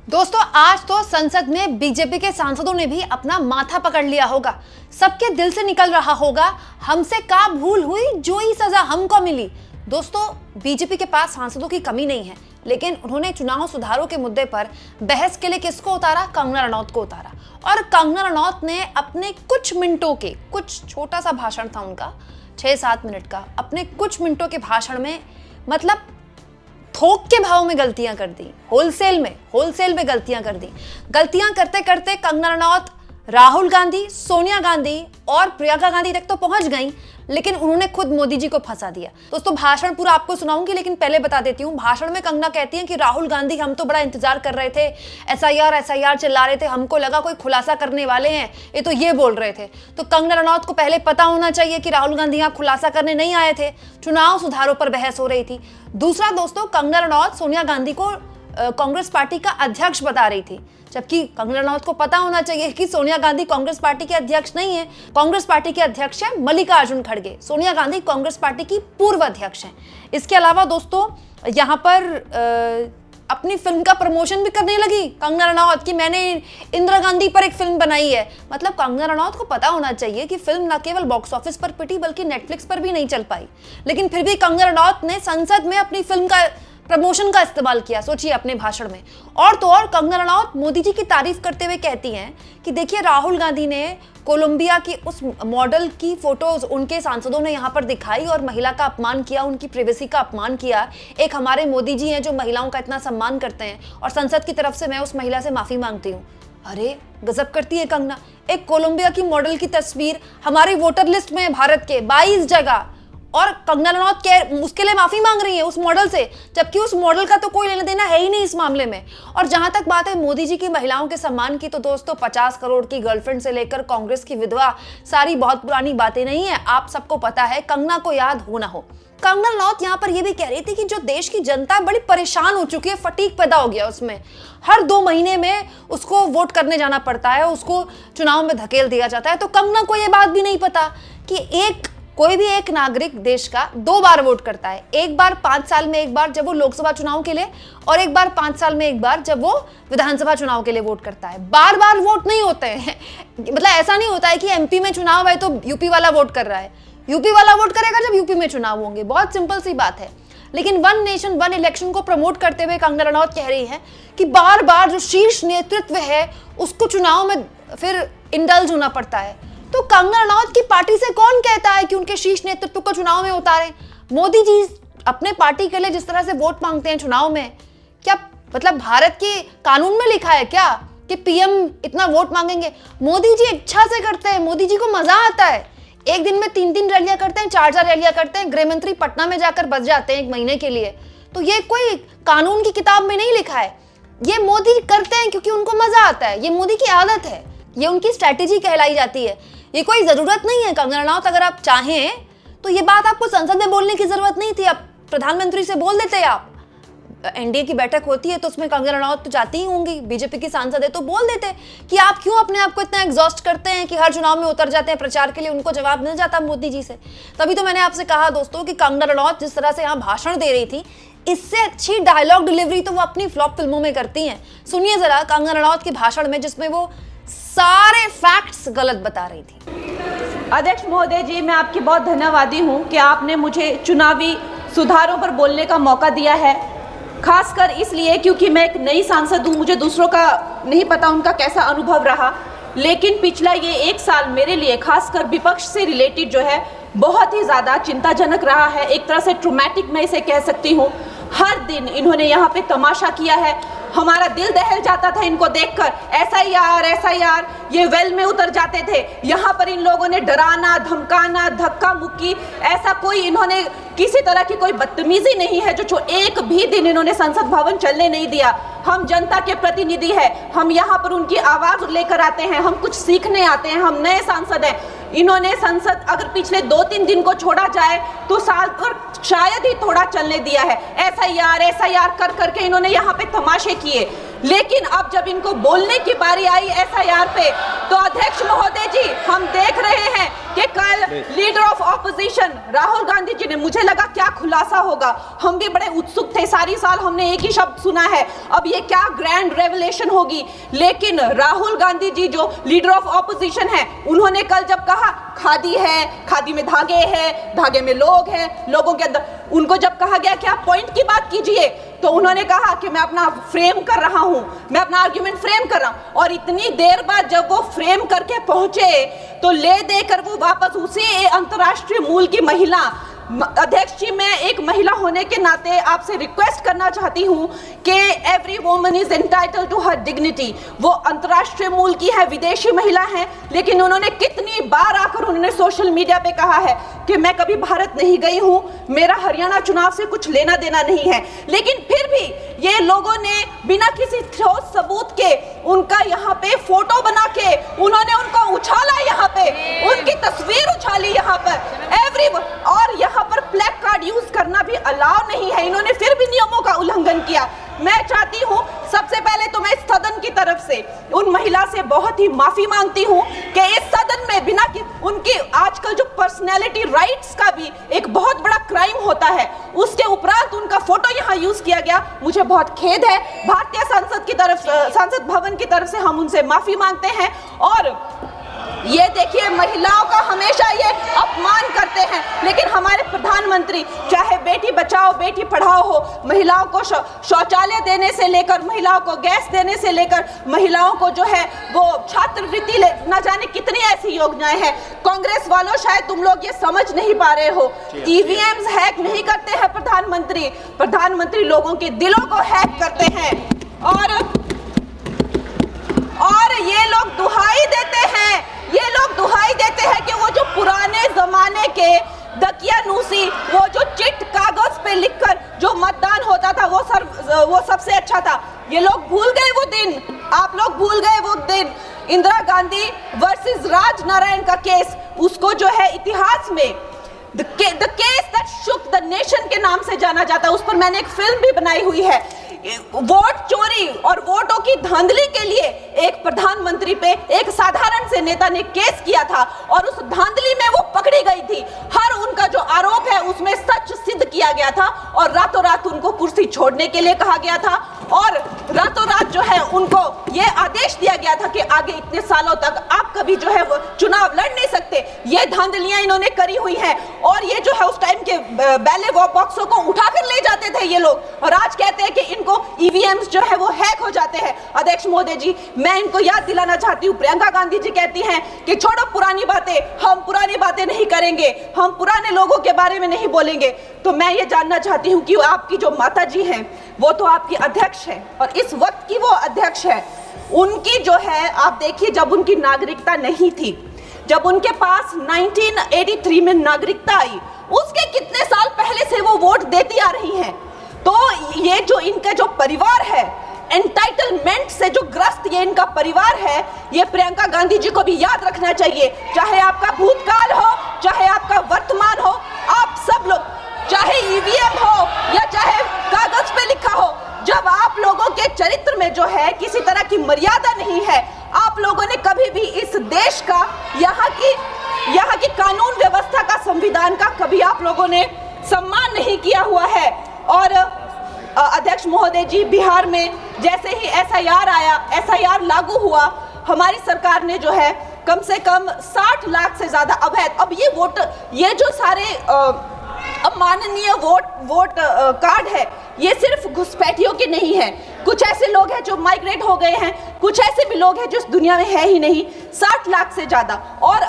दोस्तों आज तो संसद में बीजेपी के सांसदों ने भी अपना माथा पकड़ लिया होगा। सबके दिल से निकल रहा होगा, हमसे का भूल हुई जो ही सजा हमको मिली। दोस्तों बीजेपी के पास सांसदों की कमी नहीं है, लेकिन उन्होंने चुनाव सुधारों के मुद्दे पर बहस के लिए किसको उतारा? कंगना रनौत को उतारा। और कंगना रनौत ने अपने कुछ मिनटों के, कुछ छोटा सा भाषण था उनका 6-7 मिनट का, अपने कुछ मिनटों के भाषण में मतलब थोक के भाव में गलतियां कर दी, होलसेल में गलतियां कर दी। गलतियां करते करते कंगना रनौत राहुल गांधी, सोनिया गांधी और प्रियंका गांधी तक तो पहुंच गई, लेकिन उन्होंने खुद मोदी जी को फंसा दिया। दोस्तों भाषण पूरा आपको सुनाऊंगी, लेकिन पहले बता देती हूँ। भाषण में कंगना कहती हैं कि राहुल गांधी, हम तो बड़ा इंतजार कर रहे थे, एसआईआर चिल्ला रहे थे, हमको लगा कोई खुलासा करने वाले हैं, ये तो ये बोल रहे थे। तो कंगना रनौत को पहले पता होना चाहिए कि राहुल गांधी यहाँ खुलासा करने नहीं आए थे, चुनाव सुधारों पर बहस हो रही थी। दूसरा दोस्तों, कंगना रनौत सोनिया गांधी को कांग्रेस पार्टी का अध्यक्ष बता रही थी, जबकि कंगना रनौत को पता होना चाहिए कि सोनिया गांधी कांग्रेस पार्टी के अध्यक्ष नहीं है। कांग्रेस पार्टी के अध्यक्ष है मल्लिकार्जुन खड़गे, सोनिया गांधी कांग्रेस पार्टी की पूर्व अध्यक्ष हैं। इसके अलावा दोस्तों यहाँ पर अपनी फिल्म का प्रमोशन भी करने लगी कंगना रनौत कि मैंने इंदिरा गांधी पर एक फिल्म बनाई है। मतलब कंगना रनौत को पता होना चाहिए कि फिल्म न केवल बॉक्स ऑफिस पर पिटी बल्कि नेटफ्लिक्स पर भी नहीं चल पाई, लेकिन फिर भी कंगना रनौत ने संसद में अपनी फिल्म का प्रमोशन का इस्तेमाल किया। सोचिए अपने भाषण में। और तो और कंगना रनौत मोदी जी की तारीफ करते हुए कहती हैं कि देखिए राहुल गांधी ने कोलंबिया की उस मॉडल की फोटोज उनके सांसदों ने यहाँ पर दिखाई और महिला का अपमान किया, उनकी प्राइवेसी का अपमान किया। एक हमारे मोदी जी हैं जो महिलाओं का इतना सम्मान करते हैं, और संसद की तरफ से मैं उस महिला से माफी मांगती हूँ। अरे गजब करती है कंगना। एक कोलंबिया की मॉडल की तस्वीर हमारी वोटर लिस्ट में है भारत के 22 जगह, और कंगना रनौत उसके लिए माफी मांग रही है उस मॉडल से, जबकि उस मॉडल का तो कोई लेना देना है ही नहीं इस मामले में। और जहां तक बात है मोदी जी की महिलाओं के सम्मान की, तो दोस्तों 50 करोड़ की गर्लफ्रेंड से लेकर कांग्रेस की विधवा, सारी बहुत पुरानी बातें नहीं है, आप सबको पता है, कंगना को याद हो ना हो। कंगना रनौत यहाँ पर यह भी कह रही थी कि जो देश की जनता बड़ी परेशान हो चुकी है, फटीक पैदा हो गया उसमें, हर 2 महीने में उसको वोट करने जाना पड़ता है, उसको चुनाव में धकेल दिया जाता है। तो कंगना को यह बात भी नहीं पता कि कोई भी एक नागरिक देश का 2 बार वोट करता है, एक बार 5 साल में एक बार जब वो लोकसभा चुनाव के लिए, और एक बार 5 साल में एक बार जब वो विधानसभा चुनाव के लिए वोट करता है। बार बार वोट नहीं होते हैं। मतलब ऐसा नहीं होता है कि एमपी में चुनाव है तो यूपी वाला वोट कर रहा है, यूपी वाला वोट करेगा जब यूपी में चुनाव होंगे। बहुत सिंपल सी बात है। लेकिन वन नेशन वन इलेक्शन को प्रमोट करते हुए कंगना रनौत कह रही है कि बार बार जो शीर्ष नेतृत्व है उसको चुनाव में फिर इंडल्ज होना पड़ता है। तो कंगना रनौत की पार्टी से कौन कहता है कि उनके शीर्ष नेतृत्व को चुनाव में उतारें? मोदी जी अपने पार्टी के लिए जिस तरह से वोट मांगते हैं चुनाव में, क्या मतलब भारत के कानून में लिखा है क्या कि पीएम इतना वोट मांगेंगे? मोदी जी इच्छा से करते हैं, मोदी जी को मजा आता है। एक दिन में 3-3 रैलियां करते हैं, 4-4 रैलियां करते हैं, गृह मंत्री पटना में जाकर बस जाते हैं 1 महीने के लिए। तो ये कोई कानून की किताब में नहीं लिखा है, ये मोदी करते हैं क्योंकि उनको मजा आता है, ये मोदी की आदत है, ये उनकी स्ट्रैटेजी कहलाई जाती है। ये कोई जरूरत नहीं है कंगना रनौत, अगर आप चाहें तो ये बात आपको संसद में बोलने की जरूरत नहीं थी, आप प्रधानमंत्री से बोल देते। आप एनडीए की बैठक होती है तो उसमें कंगना रनौत तो जाती ही होंगी, बीजेपी की सांसद है, तो बोल देते कि आप क्यों अपने आप को इतना एग्जॉस्ट करते हैं कि हर चुनाव में उतर जाते हैं प्रचार के लिए। उनको जवाब मिल जाता मोदी जी से। तभी तो मैंने आपसे कहा दोस्तों कि कंगना रनौत जिस तरह से यहाँ भाषण दे रही थी, इससे अच्छी डायलॉग डिलीवरी तो वो अपनी फ्लॉप फिल्मों में करती हैं। सुनिए जरा कंगना रनौत के भाषण में, जिसमें वो सारे फैक्ट्स गलत बता रही थी। अध्यक्ष महोदय जी, मैं आपकी बहुत धन्यवादी हूं कि आपने मुझे चुनावी सुधारों पर बोलने का मौका दिया है, खासकर इसलिए क्योंकि मैं एक नई सांसद हूं, मुझे दूसरों का नहीं पता उनका कैसा अनुभव रहा, लेकिन पिछला ये 1 साल मेरे लिए खासकर विपक्ष से रिलेटेड जो है बहुत ही ज़्यादा चिंताजनक रहा है। एक तरह से ट्रोमैटिक मैं इसे कह सकती हूँ। हर दिन इन्होंने यहाँ पे तमाशा किया है, हमारा दिल दहल जाता था इनको देखकर। एसआईआर ये वेल में उतर जाते थे। यहाँ पर इन लोगों ने डराना, धमकाना, धक्का मुक्की, ऐसा कोई इन्होंने किसी तरह की कोई बदतमीजी नहीं है जो एक भी दिन इन्होंने संसद भवन चलने नहीं दिया। हम जनता के प्रतिनिधि हैं, हम यहाँ पर उनकी आवाज लेकर आते हैं, हम कुछ सीखने आते हैं, हम नए सांसद हैं। इन्होंने संसद अगर पिछले 2-3 दिन को छोड़ा जाए तो साल भर शायद ही थोड़ा चलने दिया है। एसआईआर कर करके इन्होंने यहाँ पे तमाशे किए। लेकिन अब जब इनको बोलने की बारी आई एसआईआर पे, तो अध्यक्ष महोदय जी, हम देख रहे हैं कि कल leader of opposition Rahul Gandhi ji ने, मुझे लगा क्या खुलासा होगा, हम भी बड़े उत्सुक थे, सारी साल हमने एक ही शब्द सुना है, अब ये क्या ग्रैंड रेवलेशन होगी। लेकिन राहुल गांधी जी जो लीडर ऑफ ऑपोजिशन है, उन्होंने कल जब कहा खादी है, खादी में धागे हैं, धागे में लोग हैं, लोगों के अंदर, उनको जब कहा गया कि आप पॉइंट की बात कीजिए, तो उन्होंने कहा कि मैं अपना फ्रेम कर रहा हूं, मैं अपना आर्ग्यूमेंट फ्रेम कर रहा हूं। और इतनी देर बाद जब वो फ्रेम करके पहुंचे, तो ले देकर वो वापस उसी अंतर्राष्ट्रीय मूल की महिला, अध्यक्ष जी, मैं एक महिला होने के नाते आपसे रिक्वेस्ट करना चाहती हूं कि every woman is entitled to her dignity. वो अंतर्राष्ट्रीय मूल की है, विदेशी महिला है, लेकिन उन्होंने कितनी बार आकर उन्होंने सोशल मीडिया पे कहा है कि मैं कभी भारत नहीं गई हूं, मेरा हरियाणा चुनाव से कुछ लेना देना नहीं है। लेकिन फिर भी ये लोगों ने बिना किसी ठोस सबूत के उनका यहाँ पे फोटो बना के उन्होंने उनको उछाला, यहाँ पे उनकी तस्वीर उछाली यहाँ पर और यहाँ पर प्लेक कार्ड यूज करना भी अलाउ नहीं है। इन्होंने फिर भी नियमों का उल्लंघन किया। मैं चाहती हूँ सबसे पहले तो मैं इस सदन की तरफ से उन महिला से बहुत ही माफी मांगती हूँ कि इस सदन में बिना कि उनकी आजकल जो पर्सनैलिटी राइट्स का भी एक बहुत बड़ा क्राइम होता है, उसके उपरांत उनका फोटो यहाँ यूज किया गया, मुझे बहुत खेद है। भारतीय संसद की तरफ, संसद भवन की तरफ से हम उनसे माफी मांगते हैं। और ये देखिए, महिलाओं का हमेशा ये अपमान करते हैं, लेकिन हमारे प्रधानमंत्री चाहे बेटी बचाओ बेटी पढ़ाओ हो, महिलाओं को शौचालय देने से लेकर, महिलाओं को गैस देने से लेकर, महिलाओं को जो है वो छात्रवृत्ति न जाने कितनी ऐसी योजनाएं हैं। कांग्रेस वालों, शायद तुम लोग ये समझ नहीं पा रहे हो, ईवीएम्स हैक नहीं करते हैं प्रधानमंत्री लोगों के दिलों को हैक करते हैं। और ये लोग दुहाई देते हैं कि वो जो पुराने जमाने के दकियानूसी, वो जो चिट कागज पे लिखकर जो मतदान होता था वो सबसे अच्छा था। ये लोग भूल गए वो दिन, आप लोग भूल गए वो दिन। इंदिरा गांधी वर्सेस राज नारायण का केस, उसको जो है इतिहास में the case that shook the nation के नाम से जाना जाता है। उस पर मैंने एक फिल्म भी बनाई हुई है। वोट चोरी और वोटों की धांधली के लिए एक प्रधानमंत्री पे एक साधारण से नेता ने केस किया था और उस धांधली में वो पकड़ी गई थी। हर उनका जो आरोप है उसमें सच सिद्ध किया गया था और रातों रात उनको कुर्सी छोड़ने के लिए कहा गया था और रातों रात जो है उनको ये आदेश दिया गया था कि आगे इतने सालों तक आप कभी जो है वो चुनाव लड़ नहीं सकते। ये धांधलियां इन्होंने करी हुई हैं और ये जो है उस टाइम के बैलेट बॉक्सों को उठाकर ले जाते थे ये लोग और आज कहते हैं कि इनको ईवीएम्स जो है वो हैक हो जाते हैं। अध्यक्ष महोदय जी, मैं इनको याद दिलाना चाहती हूँ, प्रियंका गांधी जी कहती हैं कि छोड़ो पुरानी बातें, हम पुरानी बातें नहीं करेंगे, हम पुराने लोगों के बारे में नहीं बोलेंगे। तो मैं ये जानना चाहती हूँ कि आपकी जो माता जी हैं वो तो आपकी अध्यक्ष है और इस वक्त की वो अध्यक्ष है। उनकी जो है, आप देखिए, जब उनकी नागरिकता नहीं थी, जब उनके पास 1983 में नागरिकता आई, उसके कितने साल पहले से वो वोट देती आ रही हैं। तो ये जो इनका जो परिवार है, एंटाइटलमेंट से जो ग्रस्त ये इनका परिवार है, ये प्रियंका गांधी जी को भी याद रखना चाहिए। चाहे आपका भूतकाल हो, चाहे आपका वर्तमान हो, आप सब लोग, चाहे ईवीएम हो या चाहे कागज पे लिखा हो, जब आप लोगों के चरित्र में जो है किसी तरह की मर्यादा नहीं है, आप लोगों ने कभी भी इस देश का, यहाँ की कानून व्यवस्था का, संविधान का कभी आप लोगों ने सम्मान नहीं किया हुआ है। और अध्यक्ष महोदय जी, बिहार में जैसे ही एसआईआर लागू हुआ, हमारी सरकार ने जो है कम से कम 60 लाख से ज्यादा अवैध, अब ये जो सारे अमाननीय वोट कार्ड है, ये सिर्फ घुसपैठियों के नहीं है। कुछ ऐसे लोग हैं जो माइग्रेट हो गए हैं, कुछ ऐसे भी लोग हैं जो इस दुनिया में है ही नहीं, 60 लाख से ज्यादा। और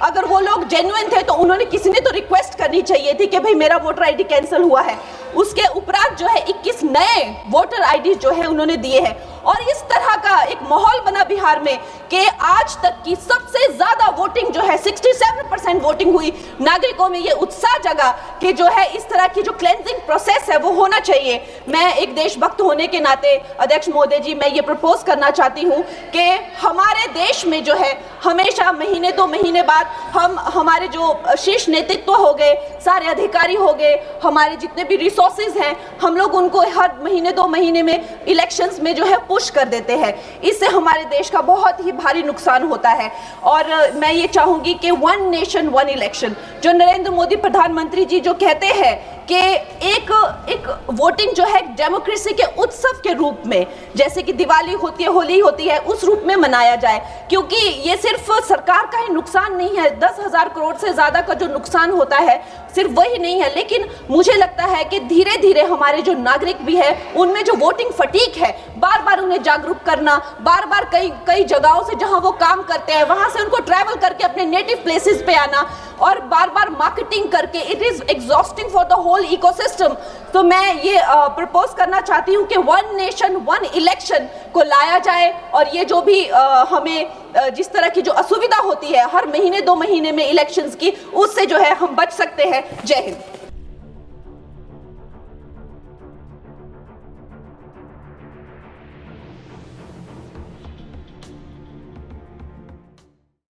अगर वो लोग जेन्युइन थे तो उन्होंने, किसी ने तो रिक्वेस्ट करनी चाहिए थी कि भाई मेरा वोटर आईडी कैंसिल हुआ है। उसके उपरांत जो है 21 नए वोटर आईडी जो है उन्होंने दिए हैं और इस तरह का एक माहौल बना बिहार में कि आज तक की सबसे ज्यादा वोटिंग जो है 67% वोटिंग हुई। नागरिकों में ये उत्साह जगा कि जो है इस तरह की जो क्लेंजिंग प्रोसेस है वो होना चाहिए। मैं एक देशभक्त होने के नाते अध्यक्ष महोदय जी, मैं ये प्रपोज करना चाहती हूँ कि हमारे देश में जो है हमेशा महीने 2 महीने बाद हम हमारे जो शीर्ष नेतृत्व हो गए, सारे अधिकारी हो गए, हमारे जितने भी रिसोर्सेज हैं, हम लोग उनको हर महीने 2 महीने में इलेक्शंस में जो है पुश कर देते हैं। इससे हमारे देश का बहुत ही भारी नुकसान होता है। और मैं ये चाहूंगी कि 1 नेशन 1 इलेक्शन जो नरेंद्र मोदी प्रधानमंत्री जी जो कहते हैं कि एक वोटिंग जो है डेमोक्रेसी के उत्सव के रूप में, जैसे कि दिवाली होती है, होली होती है, उस रूप में मनाया जाए, क्योंकि ये सिर्फ सरकार का ही नुकसान नहीं है। 10,000 करोड़ से ज्यादा का जो नुकसान होता है सिर्फ वही नहीं है, लेकिन मुझे लगता है कि धीरे धीरे हमारे जो नागरिक भी है उनमें जो वोटिंग फटीक है, बार बार उन्हें जागरूक करना, बार बार कई जगहों से जहां वो काम करते हैं वहां से उनको ट्रैवल करके अपने नेटिव प्लेसेस पे आना और बार बार मार्केटिंग करके, it is exhausting for the whole ecosystem. तो मैं ये प्रपोज करना चाहती हूँ कि 1 नेशन 1 इलेक्शन को लाया जाए और ये जो भी हमें जिस तरह की जो असुविधा होती है हर महीने 2 महीने में इलेक्शंस की, उससे जो है हम बच सकते हैं। जय हिंद।